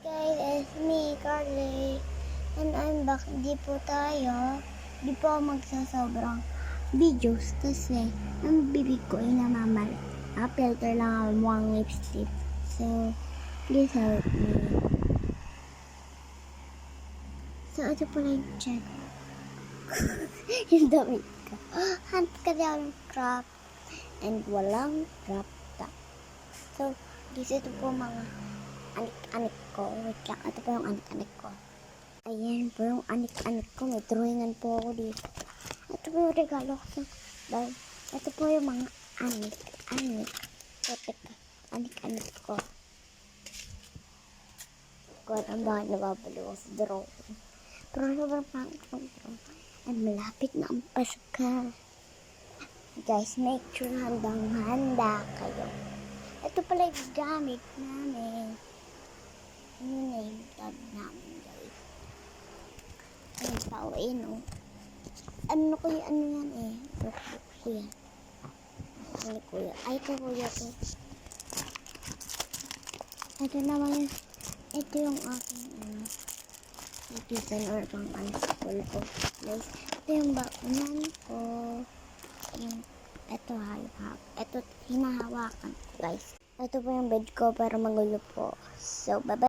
guys, it's me, Carly. And I'm back. Di po ako magsasobrang videos kasi ang bibig ko ay namamal. Filter lang ako mukhang lipstick. So, please help me. So, ito po lang yung check. Yung damit ko. Hunt ka ng crop and walang crop top. So, guys, ito po mga anik-anik ko. Wait lang, ito po yung anik-anik ko. Ayan po yung anik-anik ko. May drawingan po ako dito. Ito po yung regalo ko. Dahil, ito po yung mga anik-anik. Teka, anik-anik ko. Kung ang bakit nababalo ako sa drawing. Pero sobrang pangit ng drawing. Ay, malapit na ang Pasko. Guys, make sure handang-handa kayo. Ito pala yung gamit namin. Yung name tag namin, guys. Ayun, pauin, oh. Ano yan, eh. Notebook ko yan. Ano, kuya? Ay, ito, kuya, to. Ito naman yung, ito yung aking, season or pang school ko. Guys, ito yung bakunan ko. Ito, ito, hinahawakan ko, guys. Ito po yung bed ko para magulo po. So, bye-bye.